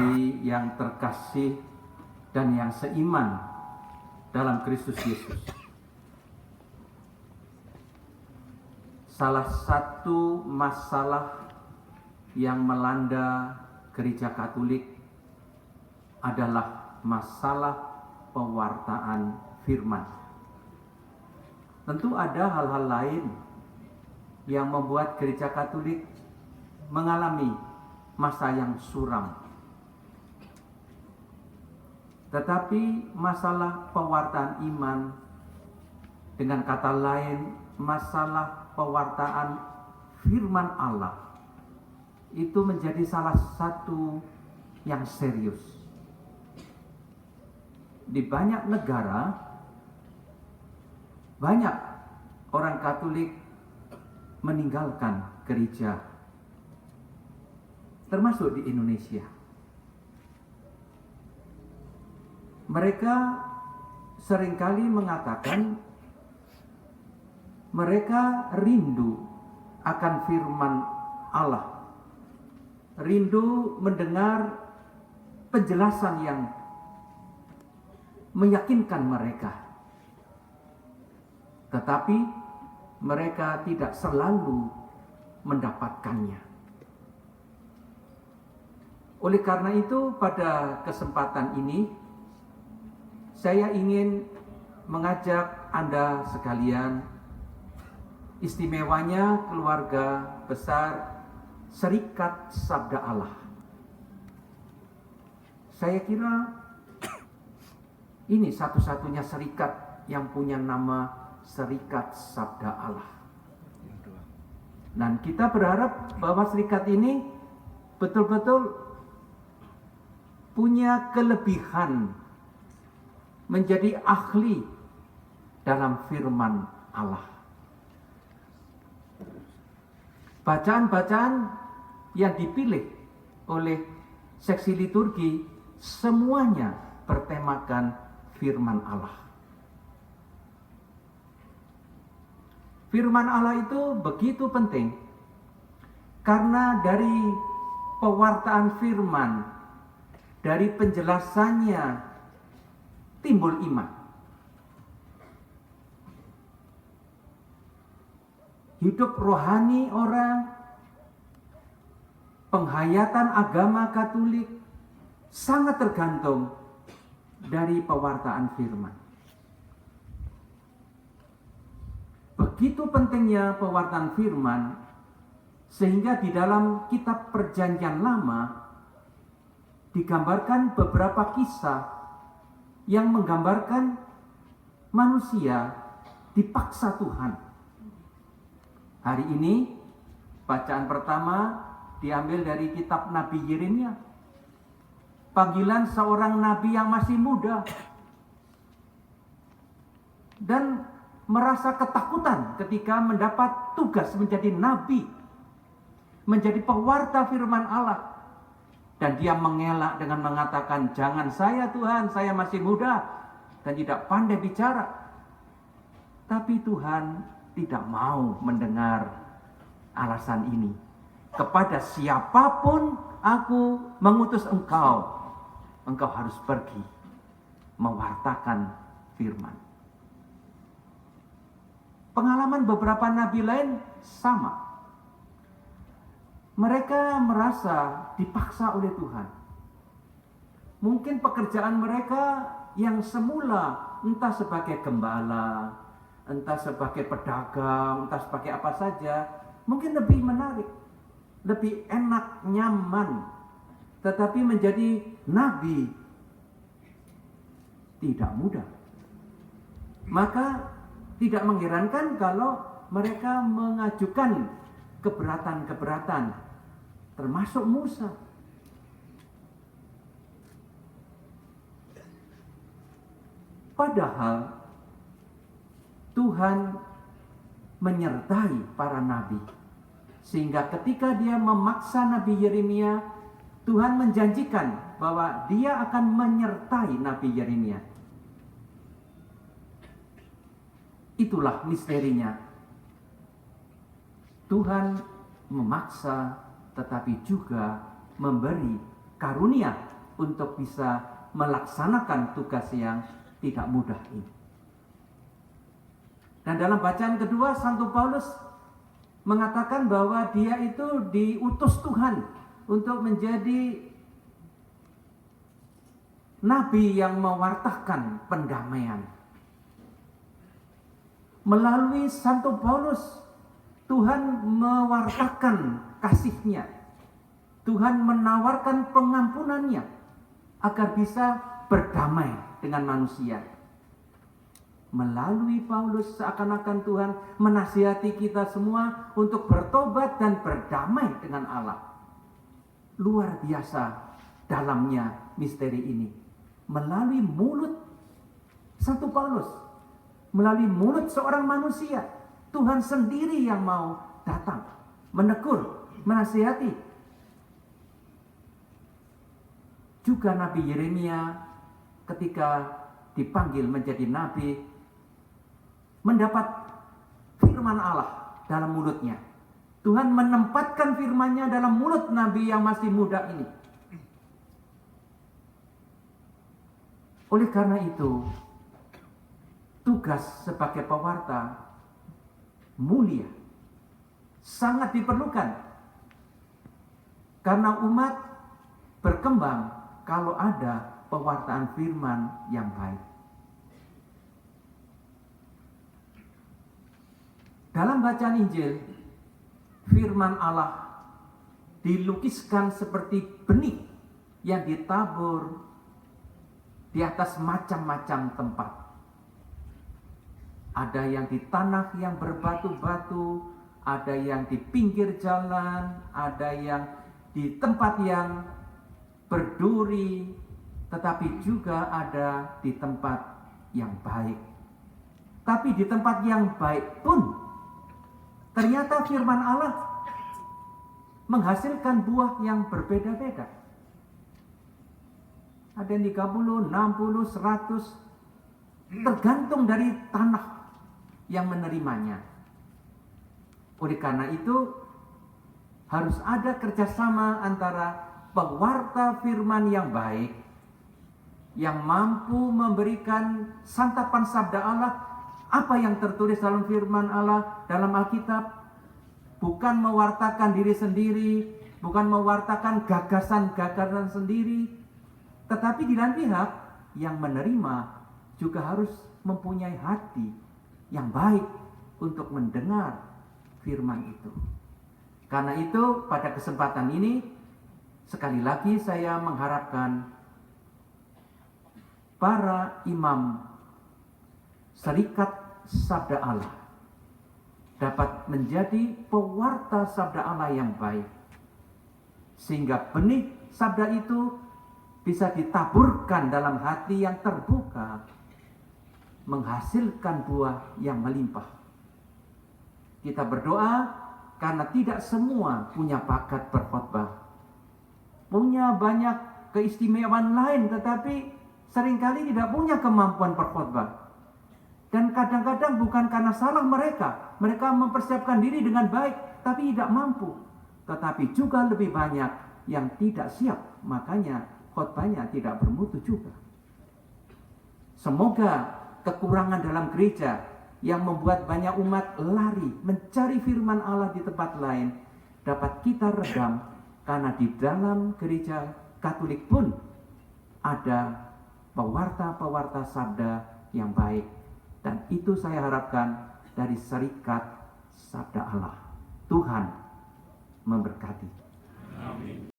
saudari yang terkasih dan yang seiman dalam Kristus Yesus. Salah satu masalah yang melanda Gereja Katolik adalah masalah pewartaan firman. Tentu ada hal-hal lain yang membuat Gereja Katolik mengalami masa yang suram. Tetapi masalah pewartaan iman, dengan kata lain masalah pewartaan firman Allah, itu menjadi salah satu yang serius. Di banyak negara, banyak orang Katolik meninggalkan gereja, termasuk di Indonesia. Mereka seringkali mengatakan mereka rindu akan firman Allah, rindu mendengar penjelasan yang meyakinkan mereka, tetapi mereka tidak selalu mendapatkannya. Oleh karena itu, pada kesempatan ini saya ingin mengajak Anda sekalian, istimewanya keluarga besar Serikat Sabda Allah. Saya kira ini satu-satunya serikat yang punya nama Serikat Sabda Allah. Dan kita berharap bahwa serikat ini betul-betul punya kelebihan menjadi ahli dalam firman Allah. Bacaan-bacaan yang dipilih oleh seksi liturgi semuanya bertemakan firman Allah. Firman Allah itu begitu penting karena dari pewartaan firman, dari penjelasannya timbul iman. Hidup rohani orang, penghayatan agama Katolik sangat tergantung dari pewartaan firman. Begitu pentingnya pewartaan firman, sehingga di dalam kitab Perjanjian Lama digambarkan beberapa kisah yang menggambarkan manusia dipaksa Tuhan. Hari ini bacaan pertama diambil dari kitab Nabi Yeremia. Panggilan seorang nabi yang masih muda dan merasa ketakutan ketika mendapat tugas menjadi nabi, menjadi pewarta firman Allah. Dan dia mengelak dengan mengatakan, "Jangan saya Tuhan, saya masih muda dan tidak pandai bicara." Tapi Tuhan tidak mau mendengar alasan ini. "Kepada siapapun aku mengutus engkau, engkau harus pergi mewartakan firman." Pengalaman beberapa nabi lain sama. Mereka merasa dipaksa oleh Tuhan. Mungkin pekerjaan mereka yang semula entah sebagai gembala, entah sebagai pedagang, entah sebagai apa saja, mungkin lebih menarik, lebih enak, nyaman. Tetapi menjadi nabi tidak mudah. Maka tidak mengherankan kalau mereka mengajukan keberatan-keberatan, termasuk Musa. Padahal Tuhan menyertai para nabi, sehingga ketika dia memaksa Nabi Yeremia, Tuhan menjanjikan bahwa dia akan menyertai Nabi Yeremia. Itulah misterinya. Tuhan memaksa tetapi juga memberi karunia untuk bisa melaksanakan tugas yang tidak mudah ini. Dan dalam bacaan kedua, Santo Paulus mengatakan bahwa dia itu diutus Tuhan untuk menjadi nabi yang mewartakan pendamaian. Melalui Santo Paulus, Tuhan mewartakan kasih-Nya. Tuhan menawarkan pengampunannya agar bisa berdamai dengan manusia. Melalui Paulus seakan-akan Tuhan menasihati kita semua untuk bertobat dan berdamai dengan Allah. Luar biasa dalamnya misteri ini. Melalui mulut Santo Paulus, melalui mulut seorang manusia, Tuhan sendiri yang mau datang, menegur, menasihati. Juga Nabi Yeremia ketika dipanggil menjadi nabi, mendapat firman Allah dalam mulutnya. Tuhan menempatkan firman-Nya dalam mulut nabi yang masih muda ini. Oleh karena itu, tugas sebagai pewarta mulia, sangat diperlukan. Karena umat berkembang kalau ada pewartaan firman yang baik. Dalam bacaan Injil, firman Allah dilukiskan seperti benih yang ditabur di atas macam-macam tempat. Ada yang di tanah yang berbatu-batu, ada yang di pinggir jalan, ada yang di tempat yang berduri, tetapi juga ada di tempat yang baik. Tapi di tempat yang baik pun, ternyata firman Allah menghasilkan buah yang berbeda-beda. Ada yang 30, 60, 100, tergantung dari tanah yang menerimanya. Oleh karena itu, harus ada kerjasama antara pewarta firman yang baik, yang mampu memberikan santapan sabda Allah, apa yang tertulis dalam firman Allah, dalam Alkitab, bukan mewartakan diri sendiri, bukan mewartakan gagasan-gagasan sendiri, tetapi di lain pihak yang menerima juga harus mempunyai hati yang baik untuk mendengar firman itu. Karena itu pada kesempatan ini sekali lagi saya mengharapkan para imam serikat sabda Allah dapat menjadi pewarta sabda Allah yang baik, sehingga benih sabda itu bisa ditaburkan dalam hati yang terbuka, menghasilkan buah yang melimpah. Kita berdoa karena tidak semua punya bakat berkhotbah, punya banyak keistimewaan lain, tetapi seringkali tidak punya kemampuan berkhotbah. Dan kadang-kadang bukan karena salah mereka mempersiapkan diri dengan baik, tapi tidak mampu. Tetapi juga lebih banyak yang tidak siap, makanya khotbahnya tidak bermutu juga. Semoga kekurangan dalam gereja yang membuat banyak umat lari mencari firman Allah di tempat lain dapat kita redam, karena di dalam gereja Katolik pun ada pewarta-pewarta sabda yang baik, dan itu saya harapkan dari serikat sabda Allah. Tuhan memberkati. Amin.